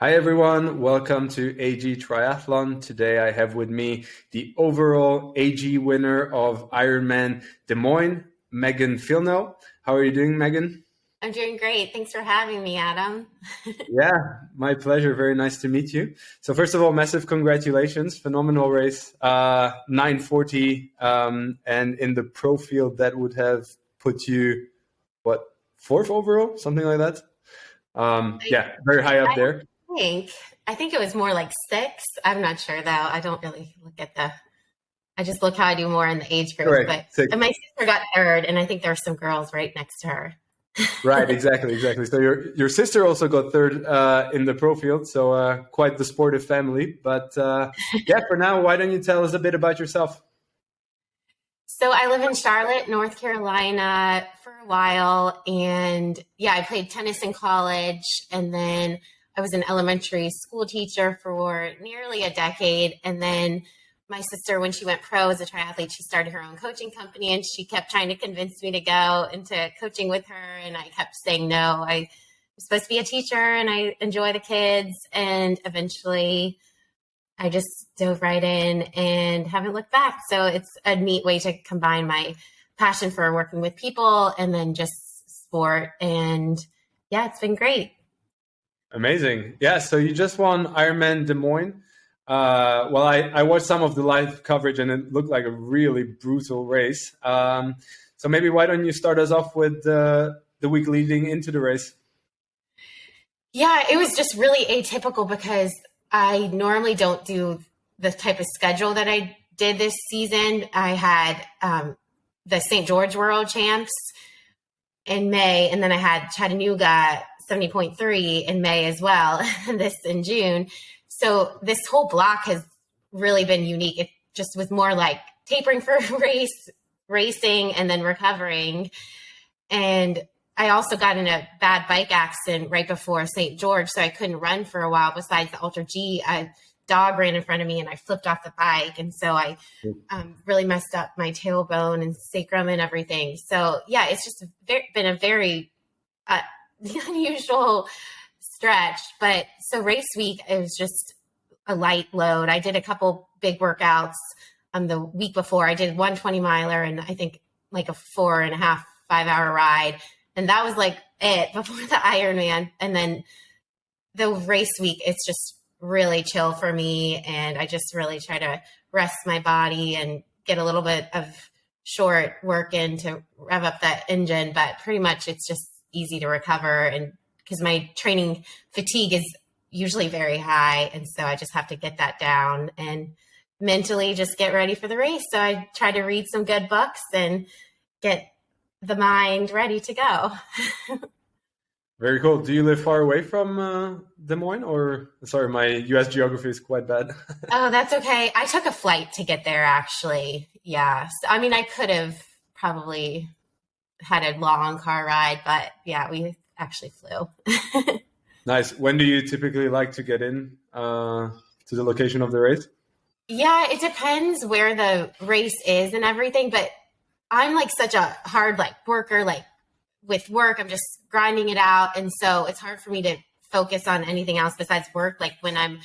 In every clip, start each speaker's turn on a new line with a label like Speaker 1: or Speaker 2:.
Speaker 1: Hi everyone, welcome to AG Triathlon. Today I have with me the overall AG winner of Ironman Des Moines, Meghan Fillnow. How are you doing, Meghan?
Speaker 2: I'm doing great. Thanks for having me, Adam.
Speaker 1: Yeah, my pleasure. Very nice to meet you. So first of all, massive congratulations. Phenomenal race. 9:40, and in the pro field that would have put you, what, fourth overall? Something like that. Yeah, very high up
Speaker 2: I
Speaker 1: there.
Speaker 2: think I think it was more like six. I'm not sure though. I don't really look at I just look how I do more in the age group.
Speaker 1: Correct.
Speaker 2: But
Speaker 1: Six.
Speaker 2: and my sister got third, and I think there were some girls right next to her.
Speaker 1: Right, exactly. So your sister also got third in the pro field, so quite the sportive family. But yeah, for now, why don't you tell us a bit about yourself?
Speaker 2: So I live in Charlotte, North Carolina for a while, and yeah, I played tennis in college, and then I was an elementary school teacher for nearly a decade, and then my sister, when she went pro as a triathlete, she started her own coaching company, and she kept trying to convince me to go into coaching with her, and I kept saying no. I was supposed to be a teacher, and I enjoy the kids, and eventually I just dove right in and haven't looked back. So it's a neat way to combine my passion for working with people and then just sport. And yeah, it's been great.
Speaker 1: Amazing. Yeah, so you just won Ironman Des Moines. Well, I watched some of the live coverage and it looked like a really brutal race. So maybe why don't you start us off with the week leading into the race?
Speaker 2: Yeah, it was just really atypical because I normally don't do the type of schedule that I did this season. I had the St. George World Champs in May, and then I had Chattanooga 70.3 in May as well, and this in June. So this whole block has really been unique. It just was more like tapering for racing, and then recovering. And I also got in a bad bike accident right before St. George, so I couldn't run for a while. Besides the Ultra G, a dog ran in front of me and I flipped off the bike. And so I really messed up my tailbone and sacrum and everything. So yeah, it's just been a very unusual stretch. But so race week, it was just a light load. I did a couple big workouts the week before. I did 120-miler and I think like a 4.5, 5-hour ride. And that was like it before the Ironman. And then the race week, it's just really chill for me. And I just really try to rest my body and get a little bit of short work in to rev up that engine. But pretty much it's just easy to recover. And because my training fatigue is usually very high. And so I just have to get that down and mentally just get ready for the race. So I try to read some good books and get the mind ready to go.
Speaker 1: Very cool. Do you live far away from Des Moines, or sorry, my U.S. geography is quite bad.
Speaker 2: Oh, that's okay. I took a flight to get there, actually. Yeah. So, I mean, I could have probably had a long car ride, but yeah, we actually flew.
Speaker 1: Nice. When do you typically like to get in to the location of the race?
Speaker 2: Yeah, it depends where the race is and everything, but I'm like such a hard worker, like with work, I'm just grinding it out. And so it's hard for me to focus on anything else besides work, like when I'm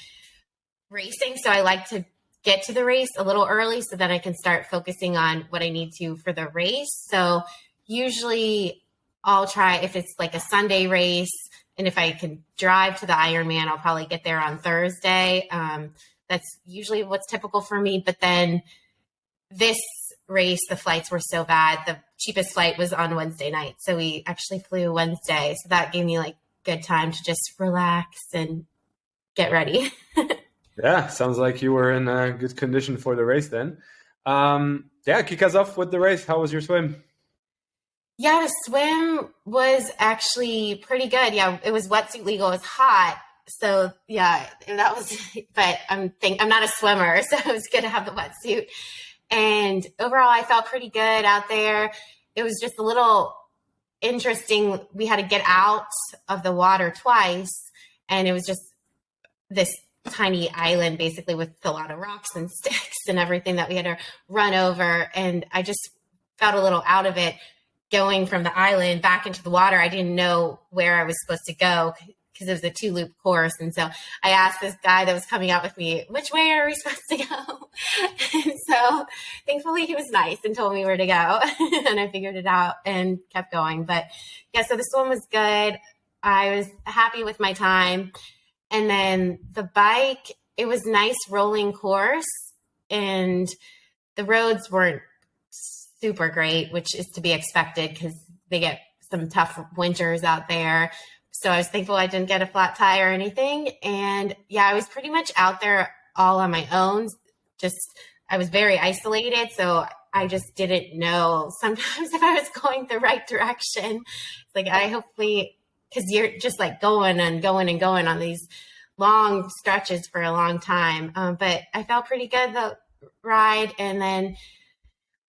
Speaker 2: racing. So I like to get to the race a little early so that I can start focusing on what I need to for the race. So usually I'll try, if it's like a Sunday race, and if I can drive to the Ironman, I'll probably get there on Thursday. That's usually what's typical for me. But then this race, the flights were so bad. The cheapest flight was on Wednesday night. So we actually flew Wednesday. So that gave me like good time to just relax and get ready.
Speaker 1: Yeah, sounds like you were in a good condition for the race then. Yeah, kick us off with the race. How was your swim?
Speaker 2: Yeah, the swim was actually pretty good. Yeah, it was wetsuit legal. It was hot. So yeah, that was, but I'm not a swimmer, so it was good to have the wetsuit. And overall, I felt pretty good out there. It was just a little interesting. We had to get out of the water twice, and it was just this tiny island, basically, with a lot of rocks and sticks and everything that we had to run over. And I just felt a little out of it going from the island back into the water. I didn't know where I was supposed to go because it was a 2-loop course. And so I asked this guy that was coming out with me, which way are we supposed to go? And so thankfully he was nice and told me where to go and I figured it out and kept going. But yeah, so the swim was good. I was happy with my time. And then the bike, it was nice rolling course and the roads weren't super great, which is to be expected because they get some tough winters out there. So I was thankful I didn't get a flat tire or anything. And yeah, I was pretty much out there all on my own. I was very isolated. So I just didn't know sometimes if I was going the right direction. Like I hopefully, because you're just like going and going and going on these long stretches for a long time. But I felt pretty good the ride. And then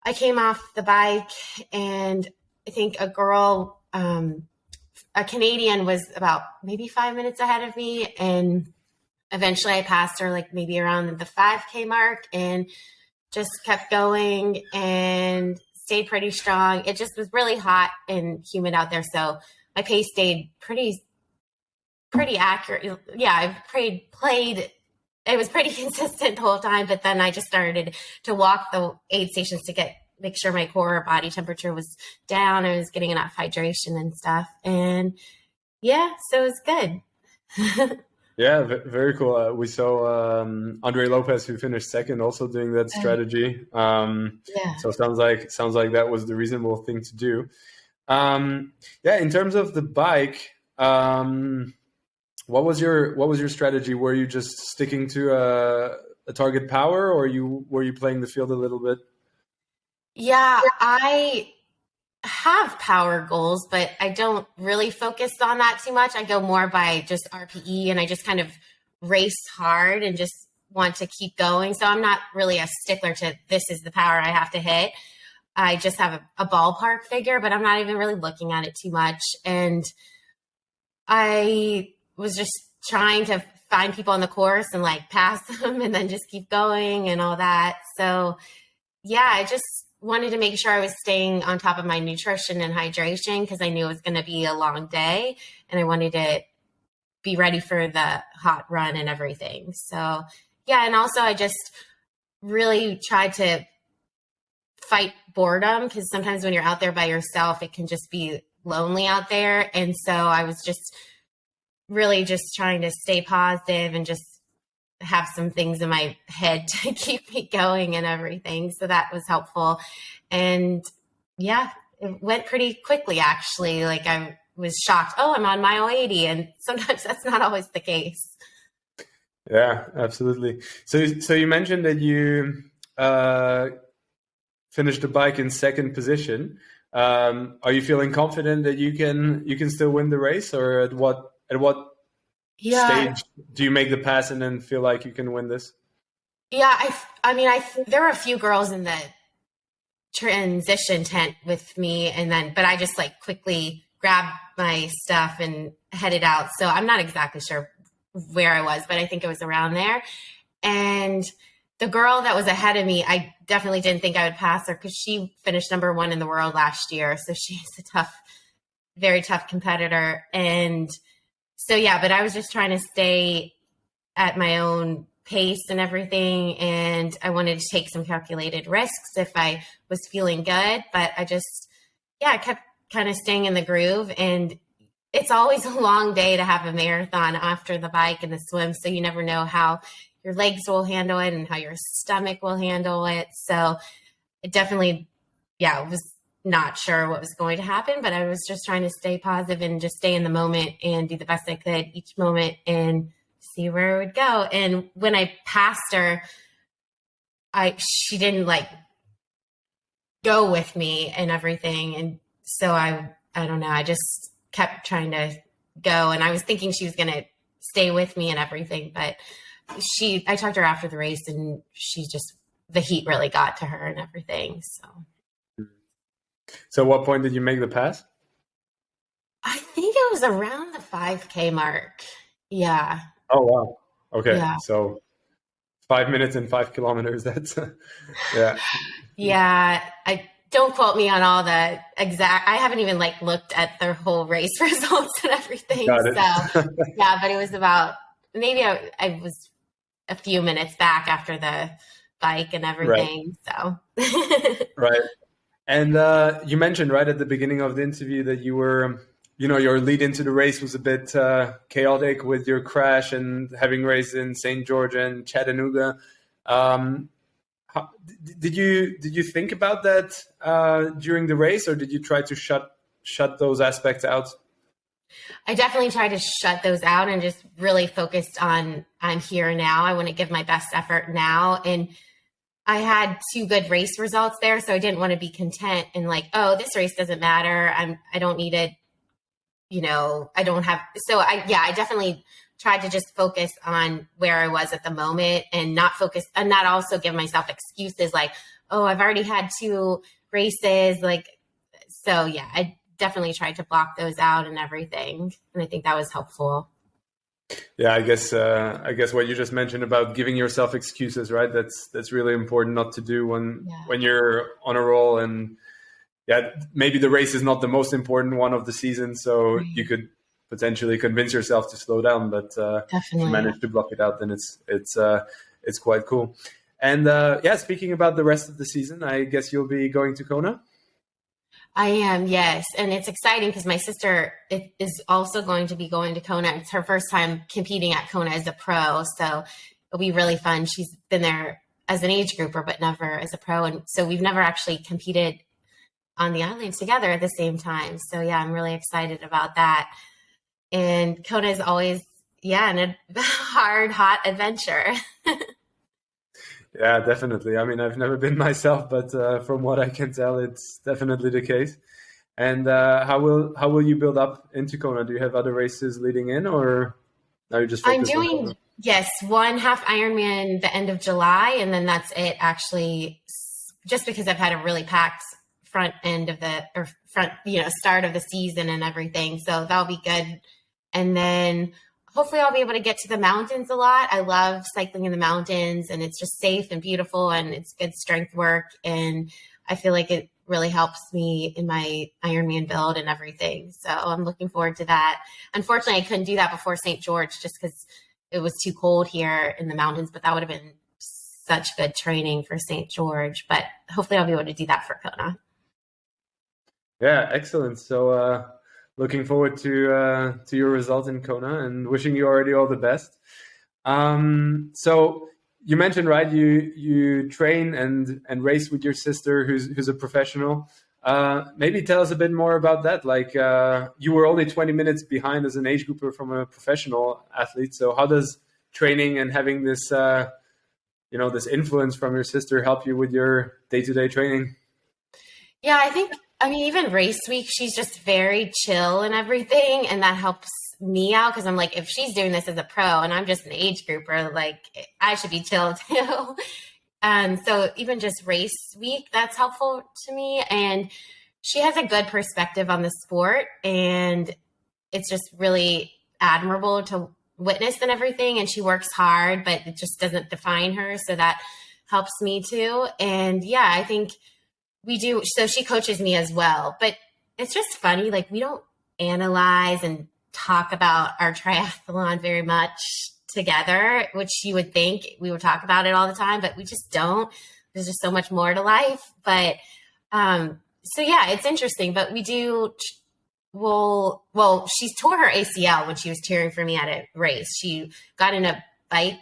Speaker 2: I came off the bike and I think a girl, a Canadian was about maybe 5 minutes ahead of me. And eventually I passed her like maybe around the 5K mark and just kept going and stayed pretty strong. It just was really hot and humid out there. So my pace stayed pretty accurate. Yeah, I played. It was pretty consistent the whole time, but then I just started to walk the aid stations to make sure my core body temperature was down. I was getting enough hydration and stuff. And yeah, so it was good.
Speaker 1: Yeah, very cool. We saw Andre Lopez, who finished second, also doing that strategy.
Speaker 2: Yeah.
Speaker 1: So it sounds like that was the reasonable thing to do. Yeah, in terms of the bike, what was your strategy? Were you just sticking to a target power, or were you playing the field a little bit?
Speaker 2: Yeah, I have power goals, but I don't really focus on that too much. I go more by just RPE and I just kind of race hard and just want to keep going. So I'm not really a stickler to this is the power I have to hit. I just have a ballpark figure, but I'm not even really looking at it too much. And I was just trying to find people on the course and like pass them and then just keep going and all that. So yeah, I just wanted to make sure I was staying on top of my nutrition and hydration because I knew it was going to be a long day and I wanted to be ready for the hot run and everything. So yeah. And also I just really tried to fight boredom because sometimes when you're out there by yourself, it can just be lonely out there. And so I was just really just trying to stay positive and just have some things in my head to keep me going and everything. So that was helpful. And yeah, it went pretty quickly actually. Like I was shocked. Oh, I'm on mile 80. And sometimes that's not always the case.
Speaker 1: Yeah, absolutely. So you mentioned that you finished the bike in second position. Are you feeling confident that you can still win the race, or at what stage do you make the pass and then feel like you can win this?
Speaker 2: Yeah, there were a few girls in the transition tent with me, but I just like quickly grabbed my stuff and headed out. So I'm not exactly sure where I was, but I think it was around there. And the girl that was ahead of me, I definitely didn't think I would pass her because she finished number 1 in the world last year. So she's a very tough competitor. And so, yeah, but I was just trying to stay at my own pace and everything. And I wanted to take some calculated risks if I was feeling good. But I kept kind of staying in the groove. And it's always a long day to have a marathon after the bike and the swim. So you never know how your legs will handle it and how your stomach will handle it. So it definitely, was not sure what was going to happen, but I was just trying to stay positive and just stay in the moment and do the best I could each moment and see where it would go. And when I passed her, she didn't like go with me and everything. And so I don't know, I just kept trying to go and I was thinking she was going to stay with me and everything, but I talked to her after the race and the heat really got to her and everything.
Speaker 1: So what point did you make the pass?
Speaker 2: I think it was around the 5K mark. Yeah.
Speaker 1: Oh, wow. Okay.
Speaker 2: Yeah.
Speaker 1: So 5 minutes and 5 kilometers. That's, yeah.
Speaker 2: Yeah. don't quote me on all the exact, I haven't even like looked at the whole race results and everything.
Speaker 1: Got it.
Speaker 2: So yeah, but it was about, maybe I was a few minutes back after the bike and everything. So.
Speaker 1: Right. And you mentioned right at the beginning of the interview that you were, your lead into the race was a bit chaotic with your crash and having raced in St. George and Chattanooga. Did you think about that during the race, or did you try to shut those aspects out?
Speaker 2: I definitely tried to shut those out and just really focused on I'm here now. I want to give my best effort now. And I had 2 good race results there. So I didn't want to be content and like, oh, this race doesn't matter. I don't need it. I don't have, so I definitely tried to just focus on where I was at the moment and not also give myself excuses like, oh, I've already had 2 races. Like, so yeah, I definitely tried to block those out and everything. And I think that was helpful.
Speaker 1: Yeah, I guess what you just mentioned about giving yourself excuses, right? That's really important not to do when you're on a roll. And yeah, maybe the race is not the most important one of the season, so you could potentially convince yourself to slow down. But if you manage to block it out, then it's quite cool. And speaking about the rest of the season, I guess you'll be going to Kona.
Speaker 2: I am, yes. And it's exciting because my sister is also going to be going to Kona. It's her first time competing at Kona as a pro. So it'll be really fun. She's been there as an age grouper, but never as a pro. And so we've never actually competed on the island together at the same time. So yeah, I'm really excited about that. And Kona is always, a hard, hot adventure.
Speaker 1: Yeah, definitely. I mean, I've never been myself, but from what I can tell, it's definitely the case. And how will you build up into Kona? Do you have other races leading in, or are you just focused on Kona?
Speaker 2: Yes, 1 half Ironman the end of July, and then that's it. Actually, just because I've had a really packed start of the season and everything, so that'll be good. And then hopefully I'll be able to get to the mountains a lot. I love cycling in the mountains, and it's just safe and beautiful, and it's good strength work. And I feel like it really helps me in my Ironman build and everything. So I'm looking forward to that. Unfortunately, I couldn't do that before St. George just because it was too cold here in the mountains, but that would have been such good training for St. George. But hopefully I'll be able to do that for Kona.
Speaker 1: Yeah, excellent. So looking forward to your result in Kona and wishing you already all the best. So you mentioned, right, you train and race with your sister who's a professional. Maybe tell us a bit more about that. Like you were only 20 minutes behind as an age grouper from a professional athlete. So how does training and having this this influence from your sister help you with your day-to-day training?
Speaker 2: Yeah, even race week, she's just very chill and everything. And that helps me out because I'm like, if she's doing this as a pro and I'm just an age grouper, like I should be chill too. So even just race week, that's helpful to me. And she has a good perspective on the sport, and it's just really admirable to witness and everything. And she works hard, but it just doesn't define her. So that helps me too. And yeah, I think we do. So she coaches me as well, but it's just funny. Like we don't analyze and talk about our triathlon very much together, which you would think we would talk about it all the time, but we just don't. There's just so much more to life. But so yeah, it's interesting, but we do. Well, she tore her ACL when she was cheering for me at a race. She got in a bike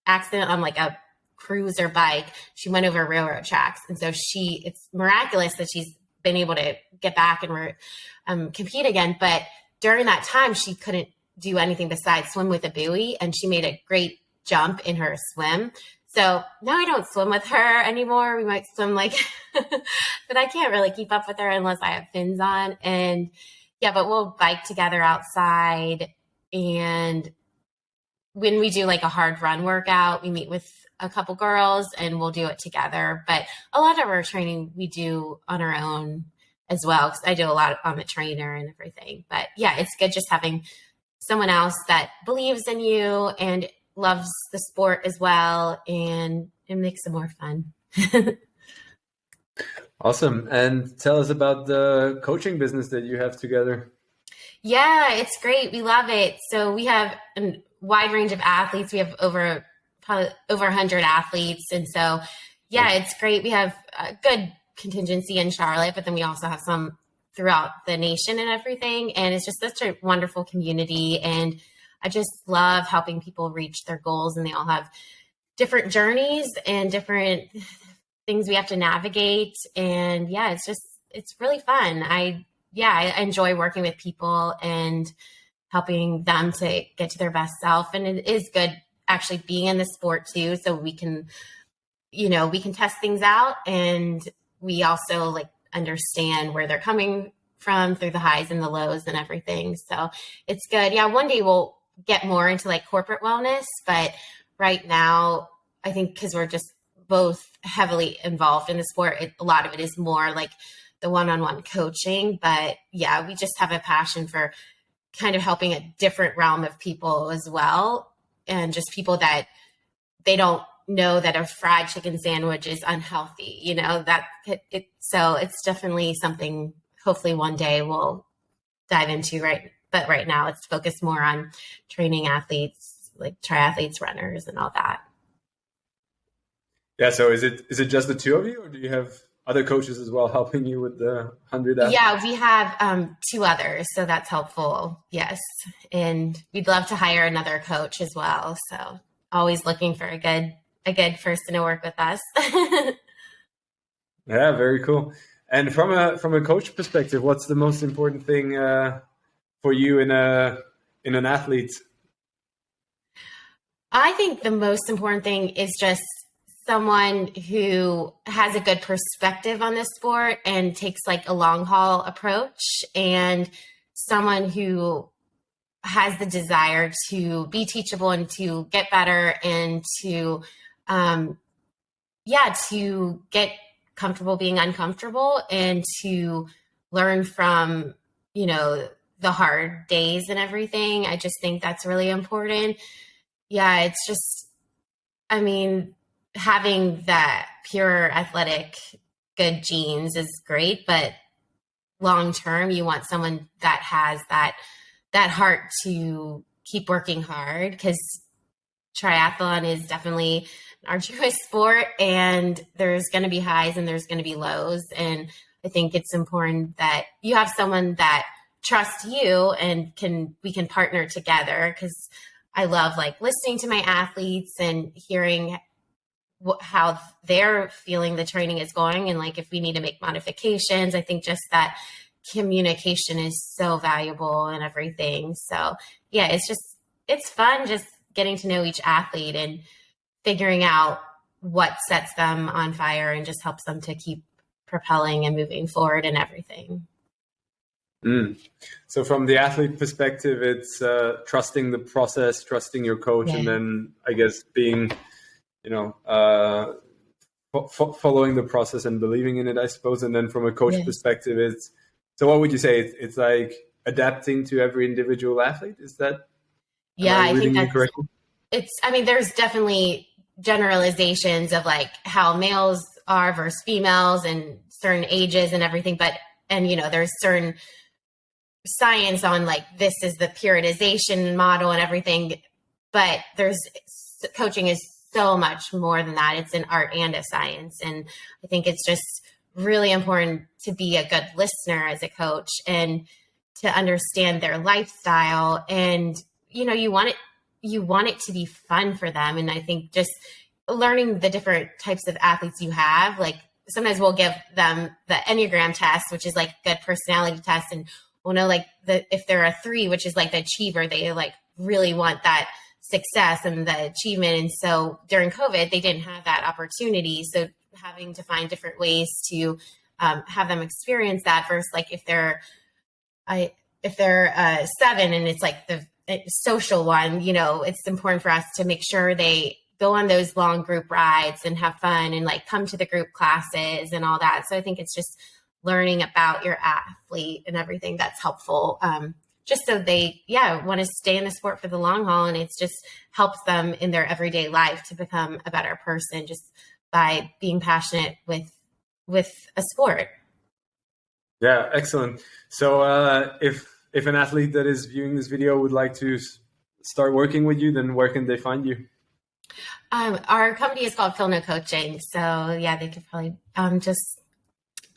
Speaker 2: accident on like a cruiser bike. She went over railroad tracks. And so it's miraculous that she's been able to get back and compete again. But during that time, she couldn't do anything besides swim with a buoy. And she made a great jump in her swim. So now I don't swim with her anymore. We might swim but I can't really keep up with her unless I have fins on. And yeah, but we'll bike together outside. And when we do like a hard run workout, we meet with a couple girls and we'll do it together. But a lot of our training we do on our own as well, because I do a lot on the trainer and everything. But yeah, it's good just having someone else that believes in you and loves the sport as well, and it makes it more fun.
Speaker 1: Awesome. And tell us about the coaching business that you have together.
Speaker 2: Yeah, it's great. We love it. So we have a wide range of athletes. We have probably over 100 athletes. And so, yeah, it's great. We have a good contingency in Charlotte, but then we also have some throughout the nation and everything. And it's just such a wonderful community. And I just love helping people reach their goals, and they all have different journeys and different things we have to navigate. And yeah, it's really fun. I enjoy working with people and helping them to get to their best self. And it is good actually being in the sport too. So we can test things out, and we also like understand where they're coming from through the highs and the lows and everything. So it's good. Yeah. One day we'll get more into like corporate wellness, but right now I think because we're just both heavily involved in the sport, a lot of it is more like the one-on-one coaching. But yeah, we just have a passion for kind of helping a different realm of people as well. And just people that they don't know that a fried chicken sandwich is unhealthy, so it's definitely something hopefully one day we'll dive into, right? But right now it's focused more on training athletes, like triathletes, runners, and all that.
Speaker 1: Yeah. So is it just the two of you, or do you have other coaches as well helping you with the 100 athletes?
Speaker 2: Yeah, we have two others, so that's helpful. Yes. And we'd love to hire another coach as well. So always looking for a good person to work with us.
Speaker 1: Yeah, very cool. And from a coach perspective, what's the most important thing for you in an athlete?
Speaker 2: I think the most important thing is just someone who has a good perspective on this sport and takes like a long haul approach, and someone who has the desire to be teachable and to get better and to to get comfortable being uncomfortable and to learn from the hard days and everything. I just think that's really important. Yeah, it's just, I mean, having that pure athletic good genes is great, but long term you want someone that has that heart to keep working hard, because triathlon is definitely an arduous sport, and there's going to be highs and there's going to be lows. And I think it's important that you have someone that trusts you and we can partner together, because I love like listening to my athletes and hearing how they're feeling the training is going. And like, if we need to make modifications, I think just that communication is so valuable and everything. So yeah, it's fun just getting to know each athlete and figuring out what sets them on fire and just helps them to keep propelling and moving forward and everything.
Speaker 1: So from the athlete perspective, it's trusting the process, trusting your coach, and then I guess being, following the process and believing in it, I suppose. And then from a coach perspective, so what would you say? It's like adapting to every individual athlete. Is that?
Speaker 2: I think there's definitely generalizations of like how males are versus females and certain ages and everything, and there's certain science on like this is the periodization model and everything, but coaching is so much more than that. It's an art and a science, and I think it's just really important to be a good listener as a coach and to understand their lifestyle, and you want it to be fun for them. And I think just learning the different types of athletes you have, like sometimes we'll give them the Enneagram test, which is like good personality test, and we'll know like if they're a 3, which is like the achiever, they like really want that success and the achievement. And so during COVID, they didn't have that opportunity. So having to find different ways to have them experience that versus like if they're 7 and it's like the social one, it's important for us to make sure they go on those long group rides and have fun and like come to the group classes and all that. So I think it's just learning about your athlete and everything that's helpful. Just so they, want to stay in the sport for the long haul. And it's just helps them in their everyday life to become a better person just by being passionate with with a sport.
Speaker 1: Yeah, excellent. So if an athlete that is viewing this video would like to start working with you, then where can they find you?
Speaker 2: Our company is called Fillnow Coaching. So yeah, they could probably just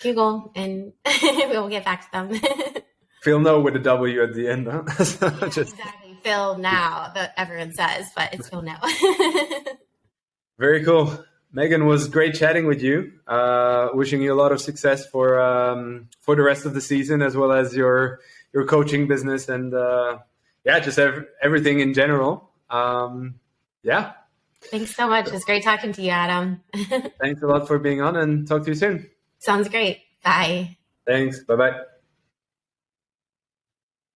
Speaker 2: Google and we'll get back to them.
Speaker 1: Fillnow with a W at the end, huh?
Speaker 2: Exactly. Phil now, that everyone says, but it's Phil now.
Speaker 1: Very cool. Meghan, was great chatting with you. Wishing you a lot of success for the rest of the season, as well as your coaching business and just everything in general. Yeah.
Speaker 2: Thanks so much. It was great talking to you, Adam.
Speaker 1: Thanks a lot for being on, and talk to you soon.
Speaker 2: Sounds great. Bye.
Speaker 1: Thanks. Bye-bye.